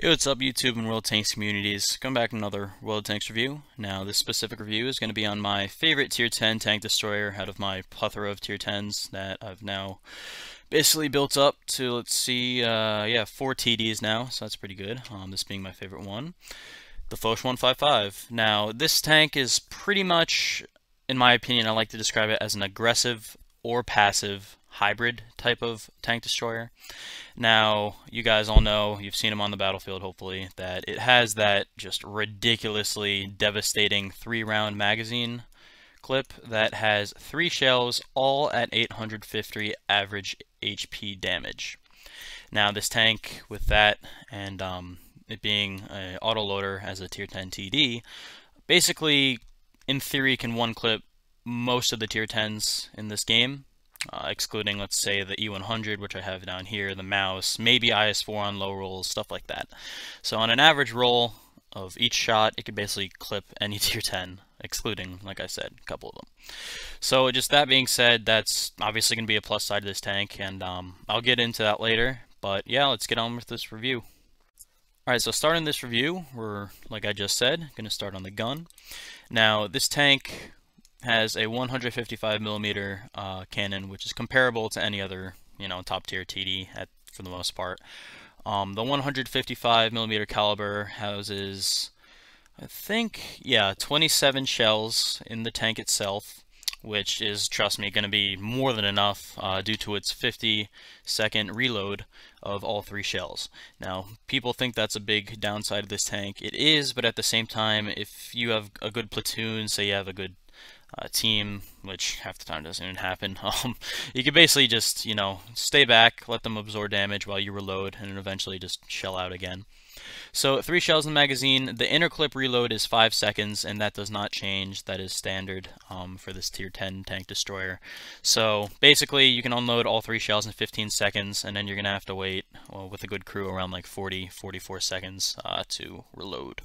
Hey, what's up YouTube and World Tanks communities? Come back with another World Tanks review. Now, this specific review is going to be on my favorite Tier 10 tank destroyer out of my plethora of Tier 10s that I've now basically built up to, let's see, 4 TDs now, so that's pretty good, this being my favorite one. The Foch-155. Now, this tank is pretty much, in my opinion, I like to describe it as an aggressive or passive hybrid type of tank destroyer. Now, you guys all know, you've seen them on the battlefield hopefully, that it has that just ridiculously devastating 3-round magazine clip that has 3 shells, all at 850 average HP damage. Now, this tank, with that, and it being an autoloader as a Tier 10 TD, basically, in theory, can one-clip most of the Tier 10s in this game. Excluding, let's say, the E100, which I have down here, the mouse, maybe IS-4 on low rolls, stuff like that. So on an average roll of each shot, it could basically clip any Tier 10, excluding, like I said, a couple of them. So just that being said, that's obviously going to be a plus side of this tank, and I'll get into that later. But yeah, let's get on with this review. Alright, so starting this review, we're, like I just said, going to start on the gun. Now, this tank has a 155mm cannon, which is comparable to any other, top tier TD for the most part. The 155mm caliber houses, I think, 27 shells in the tank itself, which is, trust me, going to be more than enough due to its 50-second reload of all 3 shells. Now, people think that's a big downside of this tank. It is, but at the same time, if you have a good platoon, say you have a good team, which half the time doesn't even happen, you can basically just, stay back, let them absorb damage while you reload, and then eventually just shell out again. So 3 shells in the magazine. The inner clip reload is 5 seconds, and that does not change. That is standard for this Tier 10 tank destroyer. So basically, you can unload all 3 shells in 15 seconds, and then you're going to have to wait, with a good crew, around like 44 seconds to reload.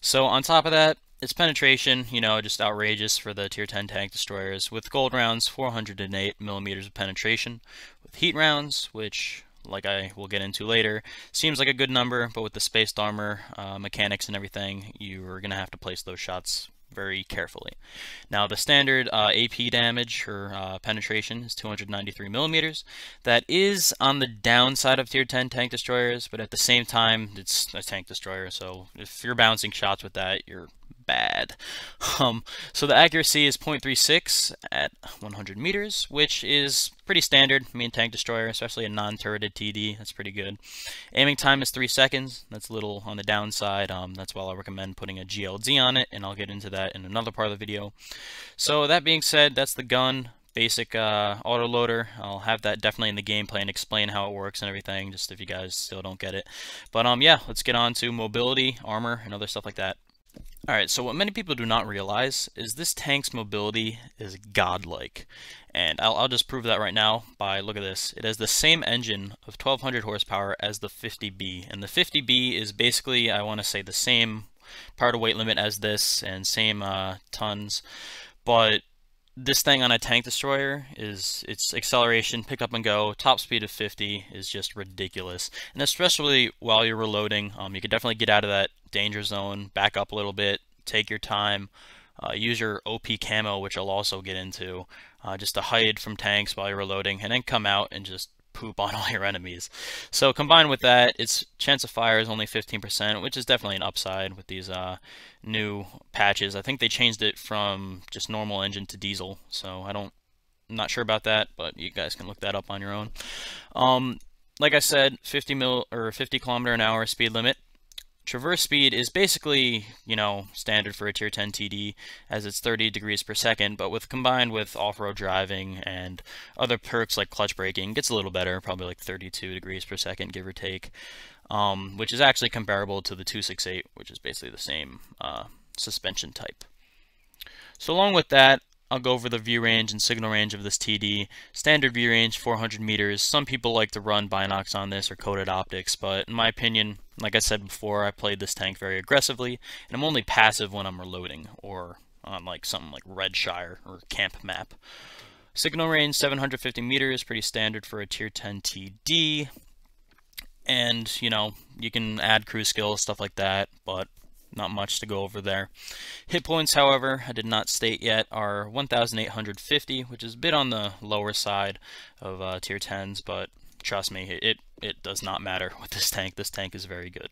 So on top of that, its penetration, just outrageous for the Tier 10 tank destroyers. With gold rounds, 408mm of penetration. With heat rounds, which, like I will get into later, seems like a good number, but with the spaced armor mechanics and everything, you're going to have to place those shots very carefully. Now, the standard AP damage or penetration is 293mm. That is on the downside of Tier 10 tank destroyers, but at the same time, it's a tank destroyer, so if you're bouncing shots with that, you're bad. So the accuracy is 0.36 at 100 meters, which is pretty standard. I mean, tank destroyer, especially a non-turreted TD, that's pretty good. Aiming time is 3 seconds. That's a little on the downside. That's why I recommend putting a GLD on it, and I'll get into that in another part of the video. So that being said, that's the gun. Basic autoloader. I'll have that definitely in the gameplay and explain how it works and everything, just if you guys still don't get it. But yeah, let's get on to mobility, armor, and other stuff like that. Alright, so what many people do not realize is this tank's mobility is godlike. And I'll just prove that right now by, look at this. It has the same engine of 1200 horsepower as the 50B. And the 50B is basically, I want to say, the same power to weight limit as this and same tons. But this thing on a tank destroyer is its acceleration, pick up and go, top speed of 50 is just ridiculous. And especially while you're reloading, you can definitely get out of that danger zone, back up a little bit, take your time, use your OP camo, which I'll also get into, just to hide from tanks while you're reloading, and then come out and just poop on all your enemies. So combined with that, its chance of fire is only 15%, which is definitely an upside with these new patches. I think they changed it from just normal engine to diesel, so I'm not sure about that, but you guys can look that up on your own. Like I said, 50 kilometer an hour speed limit. Traverse speed is basically, standard for a Tier 10 TD, as it's 30 degrees per second, but combined with off-road driving and other perks like clutch braking, it gets a little better, probably like 32 degrees per second, give or take, which is actually comparable to the 268, which is basically the same suspension type. So along with that, I'll go over the view range and signal range of this TD. Standard view range, 400 meters. Some people like to run binocs on this or coated optics, but in my opinion, like I said before, I played this tank very aggressively, and I'm only passive when I'm reloading or on like something like Redshire or Camp Map. Signal range, 750 meters, pretty standard for a Tier 10 TD. And, you know, you can add crew skills, stuff like that, but not much to go over there. Hit points, however, I did not state yet, are 1,850, which is a bit on the lower side of tier 10s, but trust me, it does not matter with this tank. This tank is very good.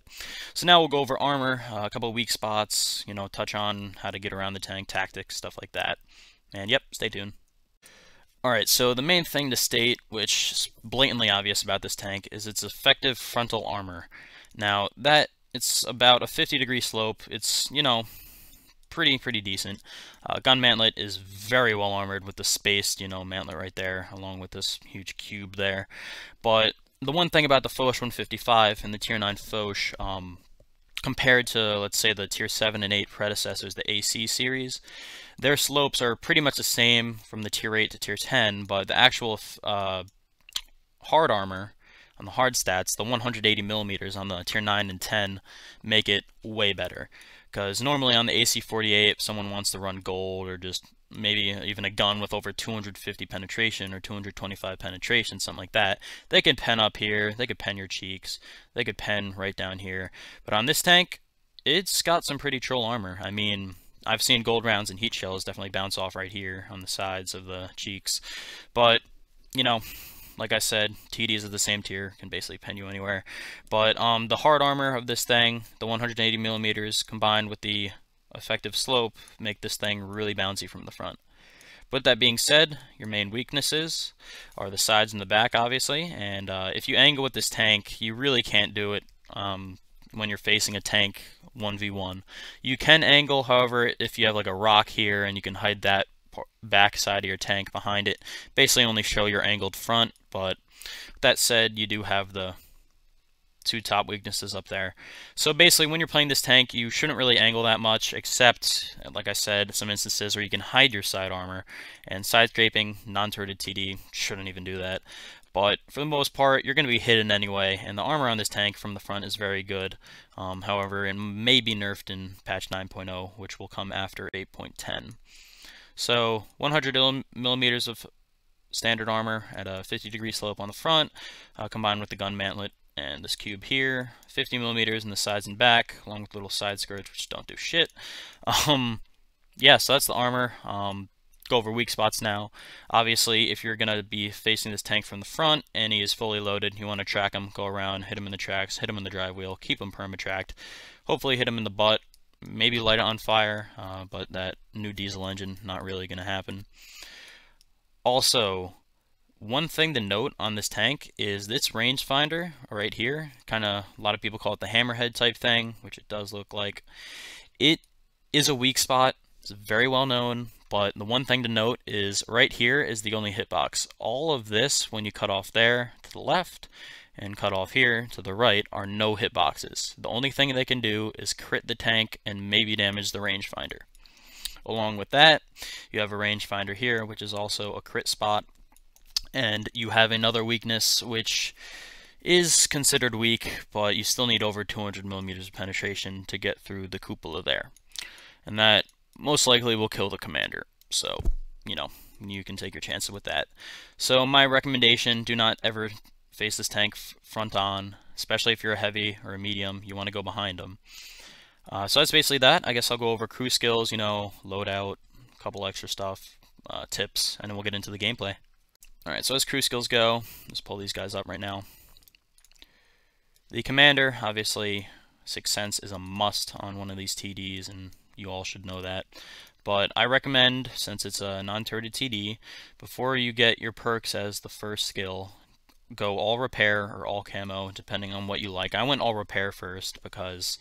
So now we'll go over armor, a couple of weak spots, you know, touch on how to get around the tank, tactics, stuff like that. And yep, stay tuned. Alright, so the main thing to state, which is blatantly obvious about this tank, is its effective frontal armor. Now, it's about a 50-degree slope. It's, you know, pretty decent. Gun mantlet is very well armored with the spaced, you know, mantlet right there, along with this huge cube there. But the one thing about the Foch-155 and the Tier 9 Foch, compared to, let's say, the Tier 7 and 8 predecessors, the AC series, their slopes are pretty much the same from the Tier 8 to Tier 10, but the actual hard armor on the hard stats, the 180 millimeters on the Tier 9 and 10, make it way better. Because normally on the AC-48, if someone wants to run gold or just maybe even a gun with over 250 penetration or 225 penetration, something like that, they could pen up here, they could pen your cheeks, they could pen right down here. But on this tank, it's got some pretty troll armor. I mean, I've seen gold rounds and heat shells definitely bounce off right here on the sides of the cheeks. But, you know, like I said, TDs of the same tier can basically pen you anywhere. But the hard armor of this thing, the 180 millimeters combined with the effective slope, make this thing really bouncy from the front. With that being said, your main weaknesses are the sides and the back, obviously. And if you angle with this tank, you really can't do it when you're facing a tank 1v1. You can angle, however, if you have like a rock here and you can hide that back side of your tank behind it, basically only show your angled front. But that said, you do have the two top weaknesses up there. So basically, when you're playing this tank, you shouldn't really angle that much, except, like I said, some instances where you can hide your side armor. And side scraping, non-turreted TD, shouldn't even do that. But for the most part, you're going to be hidden anyway, and the armor on this tank from the front is very good. However, it may be nerfed in patch 9.0, which will come after 8.10. So 100 millimeters of standard armor at a 50-degree slope on the front, combined with the gun mantlet and this cube here, 50 millimeters in the sides and back, along with little side skirts, which don't do shit. Yeah, so that's the armor. Go over weak spots now. Obviously, if you're going to be facing this tank from the front and he is fully loaded, you want to track him, go around, hit him in the tracks, hit him in the drive wheel, keep him perma-tracked, hopefully hit him in the butt, maybe light it on fire, but that new diesel engine, not really going to happen. Also, one thing to note on this tank is this rangefinder right here, kind of a lot of people call it the hammerhead type thing, which it does look like. It is a weak spot. It's very well known, but the one thing to note is right here is the only hitbox. All of this, when you cut off there to the left and cut off here to the right, are no hitboxes. The only thing they can do is crit the tank and maybe damage the rangefinder. Along with that, you have a rangefinder here, which is also a crit spot. And you have another weakness, which is considered weak, but you still need over 200 millimeters of penetration to get through the cupola there. And that most likely will kill the commander. So, you know, you can take your chances with that. So my recommendation, do not ever face this tank front on, especially if you're a heavy or a medium. You want to go behind them. So that's basically that. I guess I'll go over crew skills, you know, loadout, a couple extra stuff, tips, and then we'll get into the gameplay. Alright, so as crew skills go, let's pull these guys up right now. The commander, obviously, Sixth Sense is a must on one of these TDs, and you all should know that. But I recommend, since it's a non-turreted TD, before you get your perks as the first skill, go all repair or all camo, depending on what you like. I went all repair first because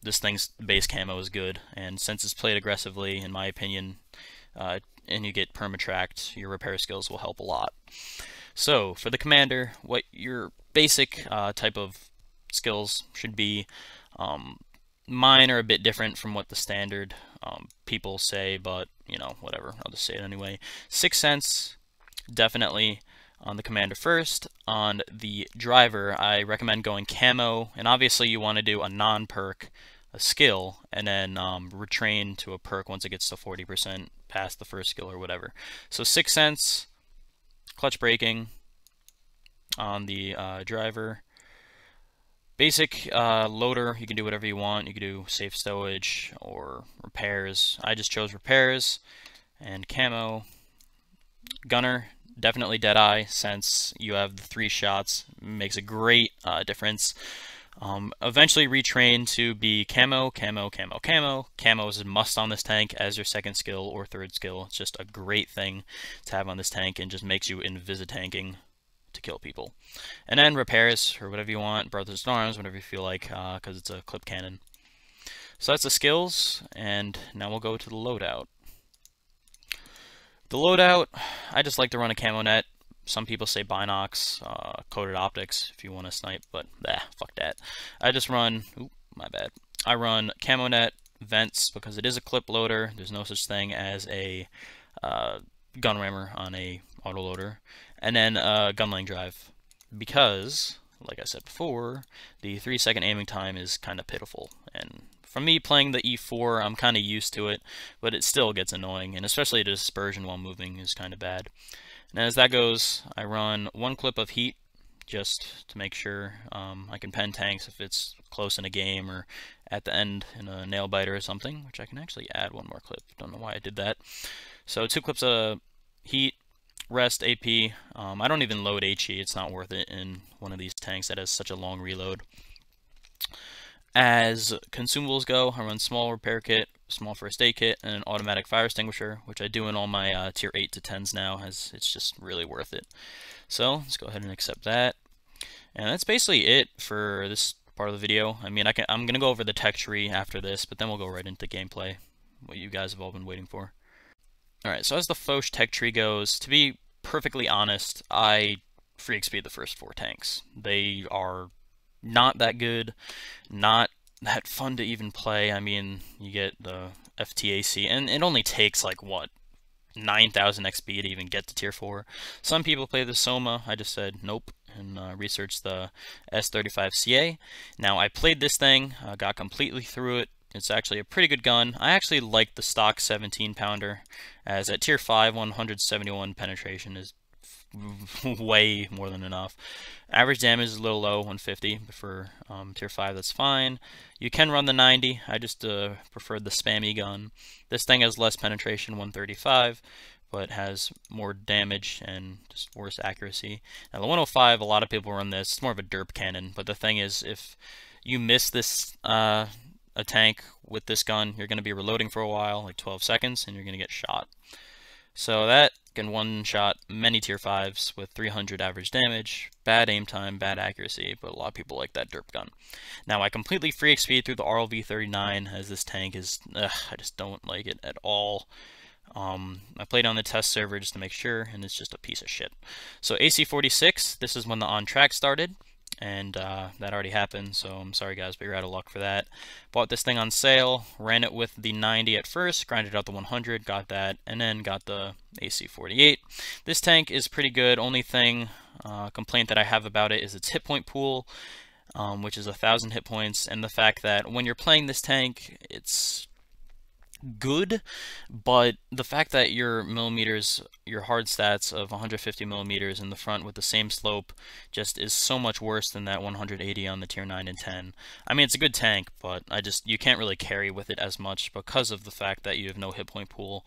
this thing's base camo is good, and since it's played aggressively, in my opinion, and you get perma-tracked, your repair skills will help a lot. So, for the commander, what your basic type of skills should be, mine are a bit different from what the standard people say, but, you know, whatever, I'll just say it anyway. Sixth Sense, definitely on the commander first. On the driver, I recommend going camo, and obviously you want to do a non-perk, a skill, and then retrain to a perk once it gets to 40% past the first skill or whatever. So Sixth Sense, clutch braking on the driver, Basic loader, you can do whatever you want. You can do safe stowage or repairs. I just chose repairs and camo. Gunner, definitely Deadeye, since you have the 3 shots. Makes a great difference. Eventually retrain to be camo, camo, camo, camo. Camo is a must on this tank as your second skill or third skill. It's just a great thing to have on this tank and just makes you invisi-tanking to kill people. And then repairs, or whatever you want, Brothers in Arms, whatever you feel like, because it's a clip cannon. So that's the skills, and now we'll go to the loadout. The loadout, I just like to run a camo net. Some people say binocs, coated optics if you want to snipe, but fuck that. I just run, my bad. I run camo net, vents, because it is a clip loader. There's no such thing as a gun rammer on a autoloader. And then gun lane drive, because, like I said before, the 3-second aiming time is kind of pitiful. And for me, playing the E4, I'm kind of used to it, but it still gets annoying, and especially the dispersion while moving is kind of bad. And as that goes, I run 1 clip of heat, just to make sure I can pen tanks if it's close in a game or at the end in a nail biter or something, which I can actually add 1 more clip. Don't know why I did that. So 2 clips of heat, rest, AP. I don't even load HE. It's not worth it in one of these tanks that has such a long reload. As consumables go, I run small repair kit, small first aid kit, and an automatic fire extinguisher, which I do in all my tier 8 to 10s now, as it's just really worth it. So let's go ahead and accept that. And that's basically it for this part of the video. I mean, I'm going to go over the tech tree after this, but then we'll go right into gameplay, what you guys have all been waiting for. Alright, so as the Foch tech tree goes, to be perfectly honest, I free XP the first 4 tanks. They are not that good, not that fun to even play. I mean, you get the FTAC, and it only takes like, what, 9,000 XP to even get to tier 4. Some people play the Soma. I just said nope and researched the S35CA. Now, I played this thing, got completely through it. It's actually a pretty good gun. I actually like the stock 17 pounder, as at tier 5, 171 penetration is way more than enough. Average damage is a little low, 150, but for tier 5 that's fine. You can run the 90, I just preferred the spammy gun. This thing has less penetration, 135, but has more damage and just worse accuracy. Now the 105, a lot of people run this, it's more of a derp cannon, but the thing is, if you miss this a tank with this gun, you're going to be reloading for a while, like 12 seconds, and you're going to get shot. So that can one-shot many tier 5s with 300 average damage, bad aim time, bad accuracy, but a lot of people like that derp gun. Now, I completely free XP through the RLV-39, as this tank is, I just don't like it at all. I played on the test server just to make sure, and it's just a piece of shit. So AC-46, this is when the on-track started, and that already happened, so I'm sorry guys, but you're out of luck for that. Bought this thing on sale, ran it with the 90 at first, grinded out the 100, got that, and then got the AC-48. This tank is pretty good. Only thing, complaint that I have about it is its hit point pool, which is 1,000 hit points, and the fact that when you're playing this tank, it's good, but the fact that your millimeters, your hard stats of 150 millimeters in the front with the same slope just is so much worse than that 180 on the tier 9 and 10. I mean, it's a good tank, but you can't really carry with it as much because of the fact that you have no hit point pool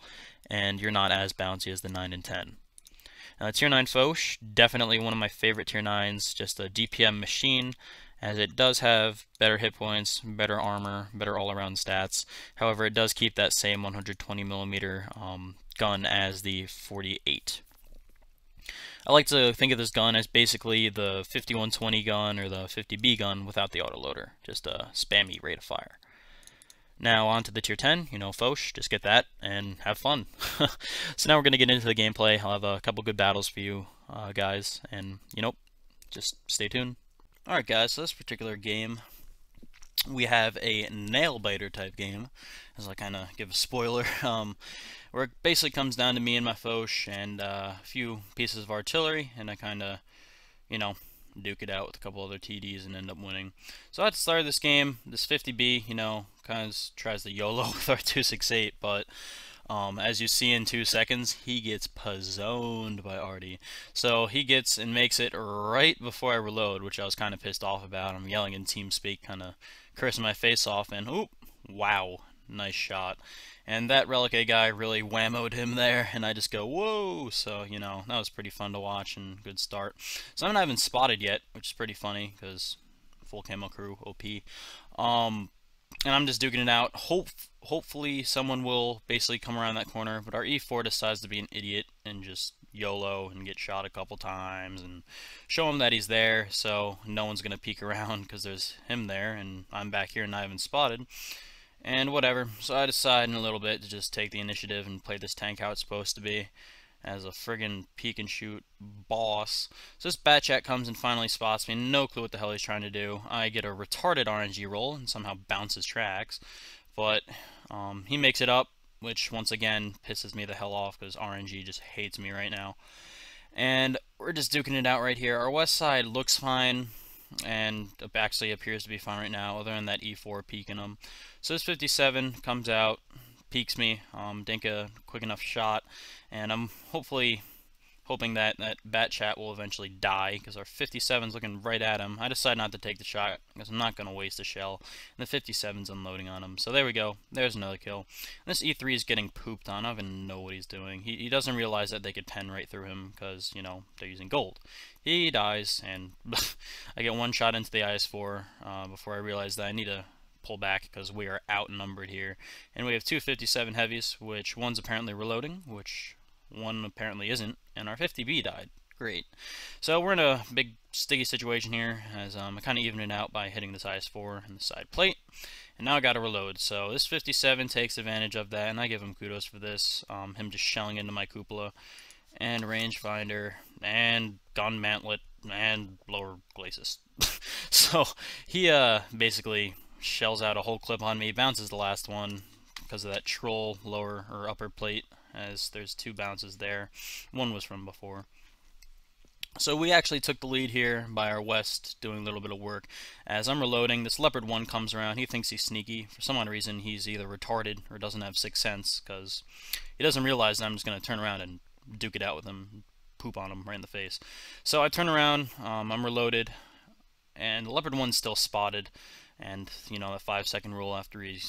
and you're not as bouncy as the 9 and 10. Tier 9 Foch, definitely one of my favorite tier 9s, just a DPM machine, as it does have better hit points, better armor, better all-around stats. However, it does keep that same 120mm gun as the 48. I like to think of this gun as basically the 5120 gun or the 50B gun without the autoloader, just a spammy rate of fire. Now on to the tier 10, Foch, just get that and have fun. So now we're going to get into the gameplay. I'll have a couple good battles for you guys, and just stay tuned. Alright guys, so this particular game, we have a nail-biter type game, as I kind of give a spoiler, where it basically comes down to me and my Foch and a few pieces of artillery, and I kind of, duke it out with a couple other TDs and end up winning. So at the start of this game, this 50B, kind of tries to YOLO with our 268, but As you see in 2 seconds, he gets pazoned by Artie. So he gets and makes it right before I reload, which I was kind of pissed off about. I'm yelling in TeamSpeak, kind of cursing my face off, and oop, wow, nice shot. And that Relic A guy really whammoed him there, and I just go, whoa! So, you know, that was pretty fun to watch and good start. So I'm not even spotted yet, which is pretty funny, because full camo crew, OP. And I'm just duking it out. Hopefully someone will basically come around that corner, but our E4 decides to be an idiot and just YOLO and get shot a couple times and show him that he's there, so no one's going to peek around because there's him there and I'm back here and not even spotted. And whatever, so I decide in a little bit to just take the initiative and play this tank how it's supposed to be, as a friggin' peek and shoot boss. So this Bat Chat comes and finally spots me, no clue what the hell he's trying to do. I get a retarded RNG roll and somehow bounces tracks, but he makes it up, which once again pisses me the hell off because RNG just hates me right now. And we're just duking it out right here. Our west side looks fine, and actually appears to be fine right now, other than that E4 peeking him. So this 57 comes out, peeks me, dink a quick enough shot, and I'm hoping that that Bat Chat will eventually die, because our 57's looking right at him. I decide not to take the shot, because I'm not going to waste a shell, and the 57's unloading on him. So there we go, there's another kill. And this E3 is getting pooped on. I don't even know what he's doing. He doesn't realize that they could pen right through him, because, you know, they're using gold. He dies, and I get one shot into the IS-4 before I realize that I need to pull back because we are outnumbered here. And we have two 57 heavies, which one's apparently reloading, which one apparently isn't, and our 50B died. Great. So we're in a big sticky situation here, as I kind of evened it out by hitting this IS-4 and the side plate. And now I got to reload. So this 57 takes advantage of that, and I give him kudos for this. Him just shelling into my cupola, and rangefinder, and gun mantlet, and lower glacis. So he basically shells out a whole clip on me, bounces the last one because of that troll lower or upper plate, as there's two bounces there. One was from before. So we actually took the lead here by our west doing a little bit of work. As I'm reloading, this Leopard 1 comes around. He thinks he's sneaky. For some odd reason, he's either retarded or doesn't have sixth sense, because he doesn't realize that I'm just going to turn around and duke it out with him, poop on him right in the face. So I turn around, I'm reloaded, and the Leopard 1's still spotted. And, you know, the 5-second rule after he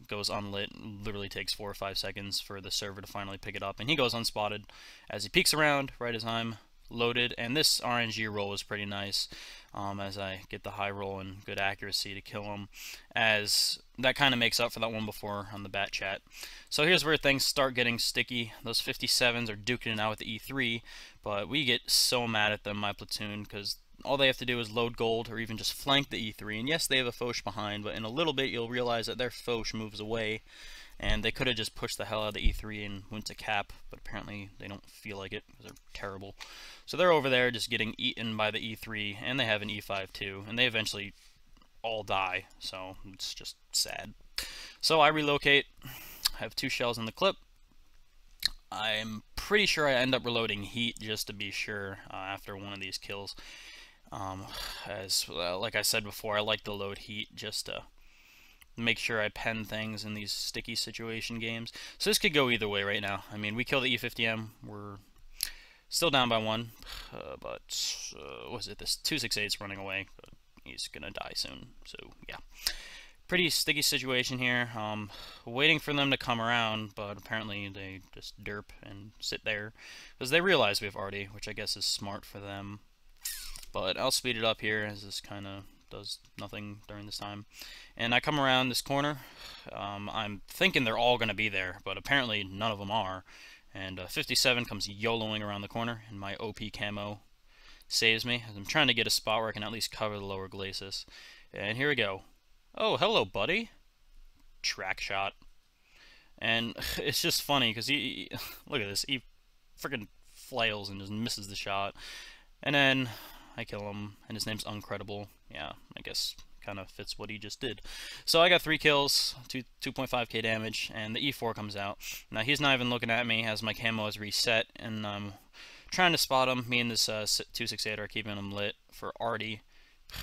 goes unlit literally takes 4 or 5 seconds for the server to finally pick it up. And he goes unspotted as he peeks around right as I'm loaded. And this RNG roll was pretty nice, as I get the high roll and good accuracy to kill him, as that kind of makes up for that one before on the Bat Chat. So here's where things start getting sticky. Those 57s are duking it out with the E3, but we get so mad at them, my platoon, because all they have to do is load gold or even just flank the E3. And yes, they have a Foch behind, but in a little bit you'll realize that their Foch moves away, and they could have just pushed the hell out of the E3 and went to cap, but apparently they don't feel like it because they're terrible. So they're over there just getting eaten by the E3, and they have an E5 too, and they eventually all die, so it's just sad. So I relocate, I have 2 shells in the clip. I'm pretty sure I end up reloading heat just to be sure after one of these kills. Like I said before, I like to load heat just to make sure I pen things in these sticky situation games. So this could go either way right now. I mean, we kill the E50M, we're still down by 1, but what is it? This 268's running away, but he's gonna die soon. So yeah, pretty sticky situation here. Waiting for them to come around, but apparently they just derp and sit there because they realize we have Artie, which I guess is smart for them. But I'll speed it up here as this kind of does nothing during this time. And I come around this corner. I'm thinking they're all going to be there, but apparently none of them are. And 57 comes YOLOing around the corner, and my OP camo saves me, as I'm trying to get a spot where I can at least cover the lower glacis. And here we go. Oh, hello, buddy. Track shot. And it's just funny, because he look at this, he freaking flails and just misses the shot. And then I kill him, and his name's Uncredible. Yeah, I guess kind of fits what he just did. So I got 3 kills, 2.5k damage, and the E4 comes out. Now he's not even looking at me as my camo is reset, and I'm trying to spot him. Me and this 268 are keeping him lit for Artie.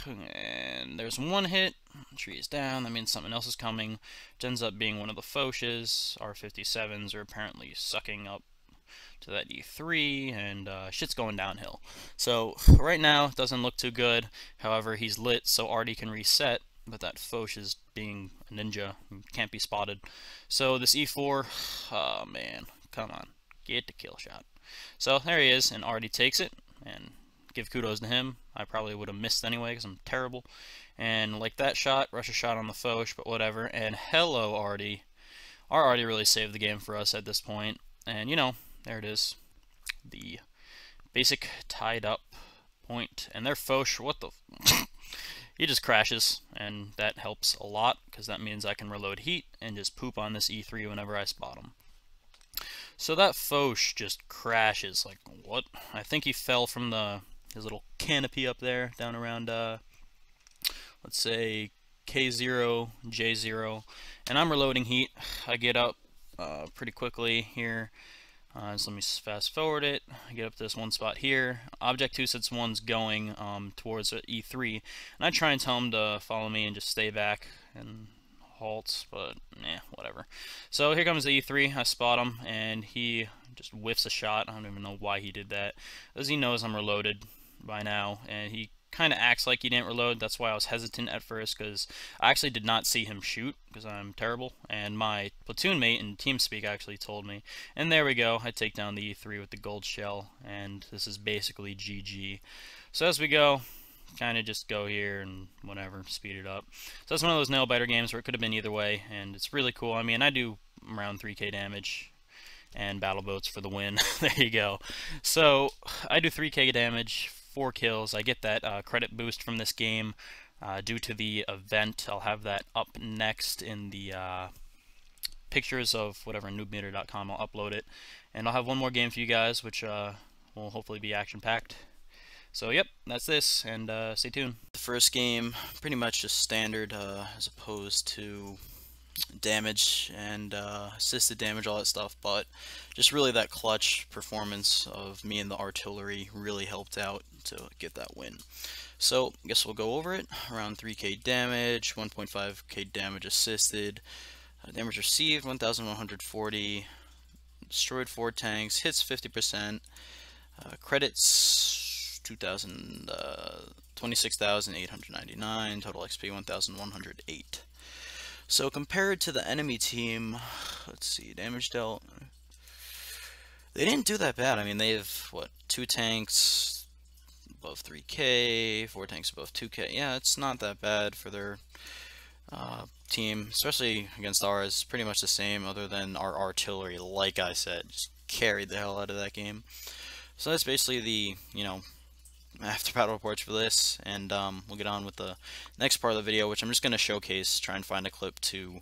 And there's one hit, Tree is down, that means something else is coming, which ends up being one of the Foches. R57s are apparently sucking up to that E3, and shit's going downhill. So right now, it doesn't look too good. However, he's lit, so Artie can reset, but that Foch is being a ninja, can't be spotted. So this E4, oh man, come on, get the kill shot. So there he is, and Artie takes it, and give kudos to him. I probably would have missed anyway, because I'm terrible. And like that shot, rush a shot on the Foch, but whatever. And hello, Artie. Our Artie really saved the game for us at this point. And you know, there it is. The basic tied up point. And their Foch, what the... he just crashes, and that helps a lot, because that means I can reload heat and just poop on this E3 whenever I spot him. So that Foch just crashes, like, what? I think he fell from his little canopy up there, down around, let's say, K0, J0, and I'm reloading heat. I get up pretty quickly here. So let me fast forward it. I get up to this one spot here. Object 261's going towards E3, and I try and tell him to follow me and just stay back and halt, but whatever. So here comes the E3. I spot him, and he just whiffs a shot. I don't even know why he did that, as he knows I'm reloaded by now, and he kind of acts like he didn't reload. That's why I was hesitant at first, because I actually did not see him shoot, because I'm terrible, and my platoon mate in TeamSpeak actually told me. And there we go, I take down the E3 with the gold shell, and this is basically GG. So as we go, kind of just go here and whatever, speed it up. So that's one of those nail-biter games where it could have been either way, and it's really cool. I mean, I do around 3k damage, and battle boats for the win. There you go. So I do 3k damage, 4 kills. I get that credit boost from this game due to the event. I'll have that up next in the pictures of whatever, noobmeter.com. I'll upload it. And I'll have one more game for you guys, which will hopefully be action-packed. So yep, that's this, and stay tuned. The first game, pretty much just standard as opposed to damage and assisted damage, all that stuff, but just really that clutch performance of me and the artillery really helped out to get that win. So I guess we'll go over it. Around 3k damage, 1.5k damage assisted, damage received 1140, destroyed 4 tanks, hits 50%, credits 26,899, total XP 1,108. So compared to the enemy team, let's see, damage dealt, they didn't do that bad. I mean, they have, what, 2 tanks above 3k, 4 tanks above 2k. Yeah, it's not that bad for their team, especially against ours. Pretty much the same, other than our artillery, like I said, just carried the hell out of that game. So that's basically the, you know, after battle reports for this, and we'll get on with the next part of the video, which I'm just going to showcase, try and find a clip to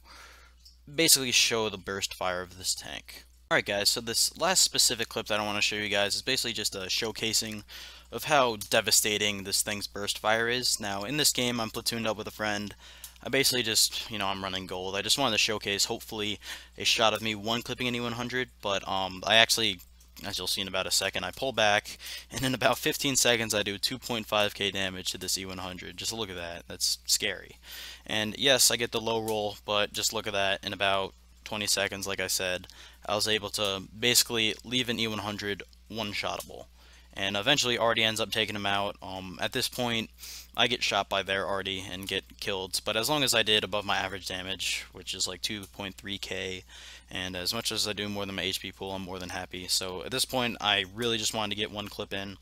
basically show the burst fire of this tank. Alright guys, so this last specific clip that I want to show you guys is basically just a showcasing of how devastating this thing's burst fire is. Now in this game I'm platooned up with a friend. I basically just, you know, I'm running gold. I just wanted to showcase hopefully a shot of me one clipping an E100, but I actually, as you'll see in about a second, I pull back, and in about 15 seconds I do 2.5k damage to this E100. Just look at that. That's scary. And yes, I get the low roll, but just look at that. In about 20 seconds, like I said, I was able to basically leave an E100 one-shottable. And eventually Artie ends up taking him out. At this point, I get shot by their Artie and get killed. But as long as I did above my average damage, which is like 2.3k, and as much as I do more than my HP pool, I'm more than happy. So at this point, I really just wanted to get one clip in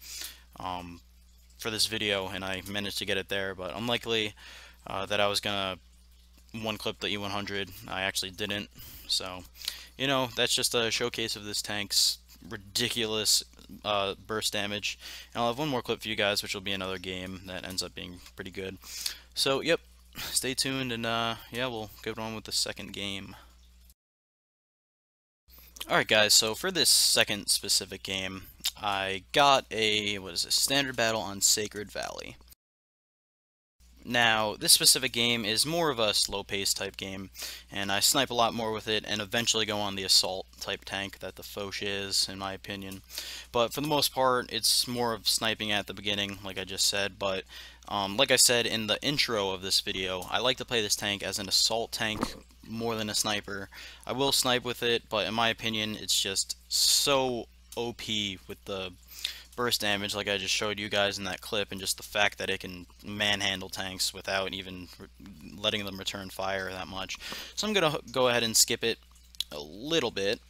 for this video, and I managed to get it there. But unlikely that I was gonna one clip the E100, I actually didn't. So, you know, that's just a showcase of this tank's ridiculous burst damage. And I'll have one more clip for you guys, which will be another game that ends up being pretty good. So, yep, stay tuned, and yeah, we'll get on with the second game. Alright guys, so for this second specific game, I got a, what is it, standard battle on Sacred Valley. Now, this specific game is more of a slow-paced type game, and I snipe a lot more with it and eventually go on the assault type tank that the Foch is, in my opinion. But for the most part, it's more of sniping at the beginning, like I just said, but like I said in the intro of this video, I like to play this tank as an assault tank more than a sniper. I will snipe with it, but in my opinion, it's just so OP with the burst damage like I just showed you guys in that clip, and just the fact that it can manhandle tanks without even letting them return fire that much. So I'm going to go ahead and skip it a little bit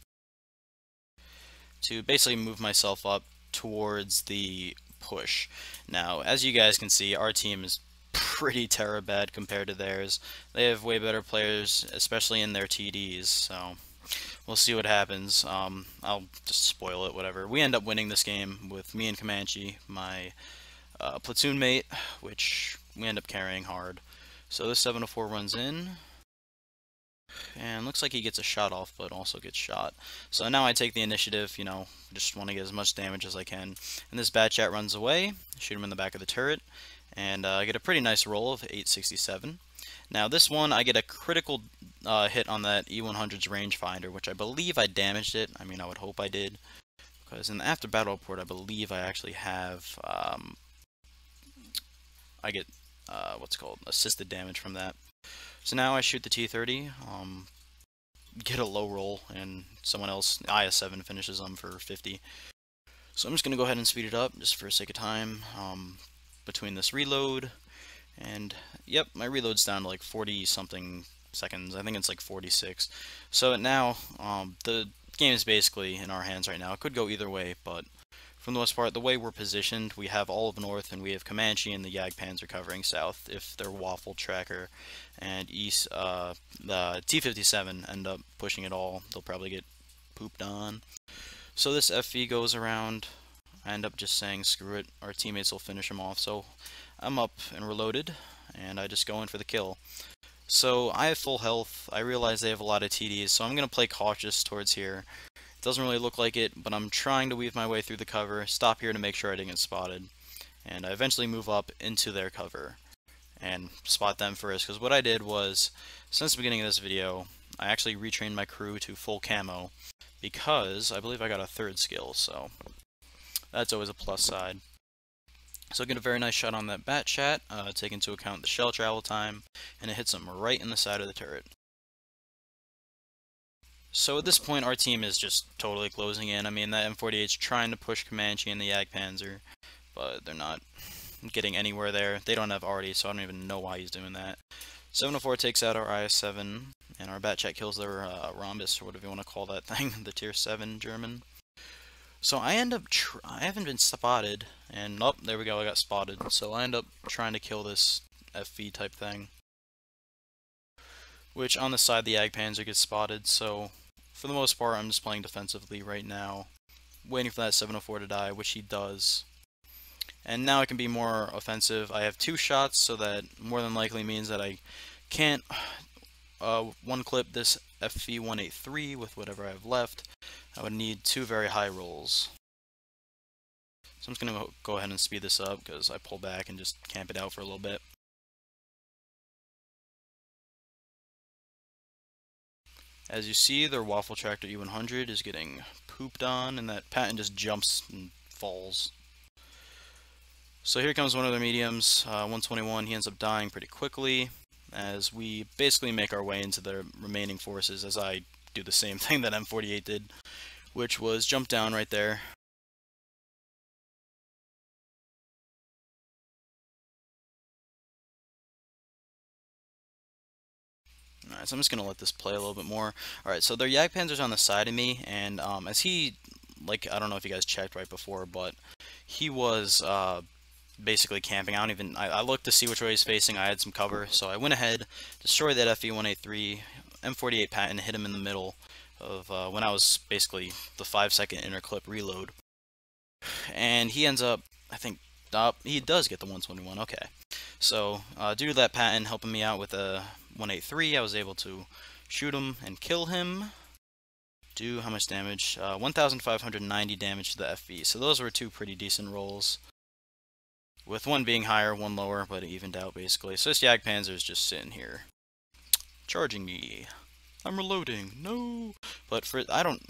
to basically move myself up towards the push. Now, as you guys can see, our team is pretty bad compared to theirs. They have way better players, especially in their TDs, so we'll see what happens. I'll just spoil it, whatever. We end up winning this game with me and Comanche, my platoon mate, which we end up carrying hard. So this 704 runs in, and looks like he gets a shot off, but also gets shot. So now I take the initiative, you know, just want to get as much damage as I can. And this bad chat runs away, shoot him in the back of the turret, and I get a pretty nice roll of 867. Now this one, I get a critical hit on that E100's rangefinder, which I believe I damaged it. I mean, I would hope I did, because in the after battle report, I believe I actually have, I get, what's called, assisted damage from that. So now I shoot the T-30, get a low roll, and someone else, IS-7, finishes them for 50. So I'm just going to go ahead and speed it up, just for sake of time, between this reload. And yep, my reload's down to like 40 something seconds. I think it's like 46. So now the game is basically in our hands right now. It could go either way, but for the most part, the way we're positioned, we have all of north, and we have Comanche and the Jagdpanzer covering south. If their waffle tracker and east, the T-57 end up pushing it all, they'll probably get pooped on. So this FV goes around. I end up just saying screw it, our teammates will finish him off. So I'm up and reloaded, and I just go in for the kill. So I have full health. I realize they have a lot of TDs, so I'm going to play cautious towards here. It doesn't really look like it, but I'm trying to weave my way through the cover, stop here to make sure I didn't get spotted. And I eventually move up into their cover and spot them first, because what I did was, since the beginning of this video, I actually retrained my crew to full camo, because I believe I got a third skill, so that's always a plus side. So I get a very nice shot on that bat chat, take into account the shell travel time, and it hits him right in the side of the turret. So at this point, our team is just totally closing in. I mean, that M48's trying to push Comanche and the Jagdpanzer, but they're not getting anywhere there. They don't have arty, so I don't even know why he's doing that. 704 takes out our IS-7, and our bat chat kills their rhombus, or whatever you want to call that thing, the tier 7 German. So I end up, I haven't been spotted, and oh, there we go, I got spotted. So I end up trying to kill this FV type thing, which on the side the Jagdpanzer gets spotted. So for the most part, I'm just playing defensively right now, waiting for that 704 to die, which he does. And now I can be more offensive. I have 2 shots, so that more than likely means that I can't one-clip this FV-183 with whatever I have left. I would need 2 very high rolls. So I'm just going to go ahead and speed this up, because I pull back and just camp it out for a little bit. As you see, their waffle tractor E100 is getting pooped on, and that Patton just jumps and falls. So here comes one of their mediums, 121. He ends up dying pretty quickly, as we basically make our way into the remaining forces, as I do the same thing that M48 did, which was jump down right there. Alright, so I'm just going to let this play a little bit more. Alright, so their Jagdpanzer's on the side of me, and as he, like, I don't know if you guys checked right before, but he was basically camping. I looked to see which way he's facing. I had some cover, so I went ahead, destroyed that FV-183, M48 Patton, hit him in the middle of when I was basically the 5-second interclip reload. And he ends up, I think, he does get the 121, okay. So, due to that Patton helping me out with a 183, I was able to shoot him and kill him. Do how much damage? 1,590 damage to the FV. So those were 2 pretty decent rolls. with one being higher, one lower, but it evened out basically. So this Jagdpanzer is just sitting here, charging me. I'm reloading. No, but for I don't,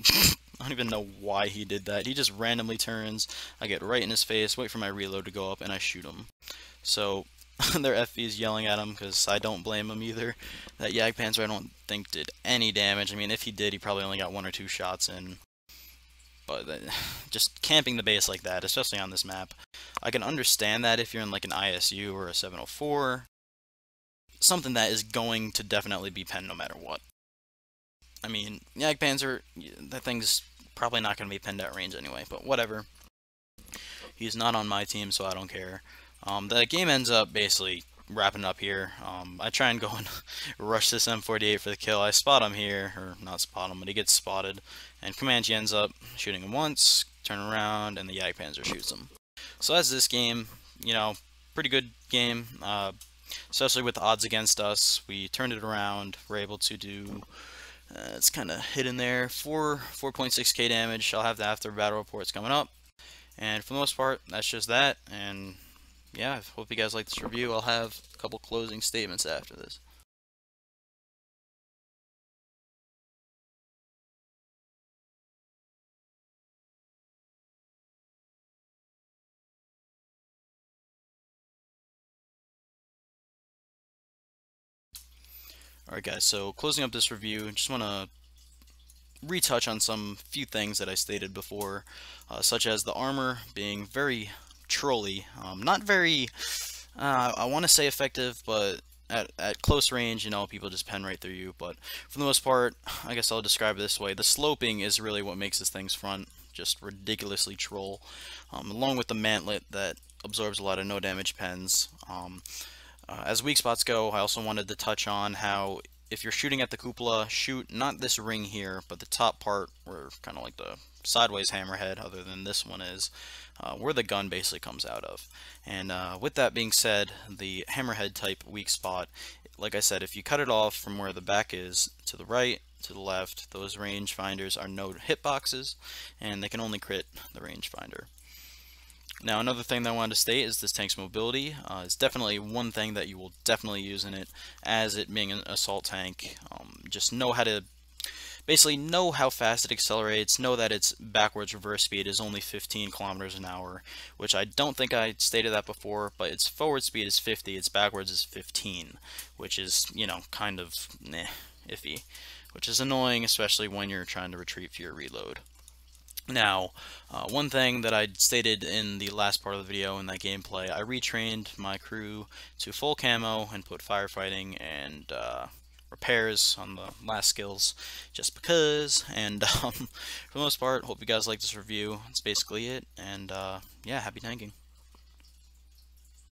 I don't even know why he did that. He just randomly turns. I get right in his face, wait for my reload to go up, and I shoot him. So their FV is yelling at him because I don't blame him either. That Jagdpanzer I don't think did any damage. I mean, if he did, he probably only got 1 or 2 shots in. But just camping the base like that, especially on this map, I can understand that if you're in like an ISU or a 704, something that is going to definitely be penned no matter what. I mean, Jagdpanzer, that thing's probably not going to be penned at range anyway, but whatever. He's not on my team, so I don't care. The game ends up basically wrapping up here. I try and go and rush this M48 for the kill. I spot him here, or not spot him, but he gets spotted. And Comanche ends up shooting him once, turn around, and the Jagdpanzer shoots him. So that's this game. You know, pretty good game, especially with the odds against us. We turned it around. We're able to do, it's kind of hidden there, 4.6k damage. I'll have the after battle reports coming up. And for the most part, that's just that. And yeah, I hope you guys like this review. I'll have a couple closing statements after this. Alright guys, so closing up this review, just want to retouch on some few things that I stated before, such as the armor being very trolly, not very, I want to say effective, but at close range, you know, people just pen right through you. But for the most part, I guess I'll describe it this way: the sloping is really what makes this thing's front just ridiculously troll, along with the mantlet that absorbs a lot of no damage pens. As weak spots go, I also wanted to touch on how if you're shooting at the cupola, shoot not this ring here, but the top part, where kind of like the sideways hammerhead, other than this one is, where the gun basically comes out of. And with that being said, the hammerhead type weak spot, like I said, if you cut it off from where the back is to the right, to the left, those rangefinders are no hitboxes, and they can only crit the rangefinder. Now, another thing that I wanted to state is this tank's mobility is definitely one thing that you will definitely use in it, as it being an assault tank. Just know how to basically know how fast it accelerates, know that its backwards reverse speed is only 15 kilometers an hour, which I don't think I stated that before, but its forward speed is 50, its backwards is 15, which is, you know, kind of iffy, which is annoying, especially when you're trying to retreat for your reload. Now, one thing that I stated in the last part of the video in that gameplay, I retrained my crew to full camo and put firefighting and repairs on the last skills just because. And for the most part, hope you guys like this review. That's basically it. And yeah, happy tanking.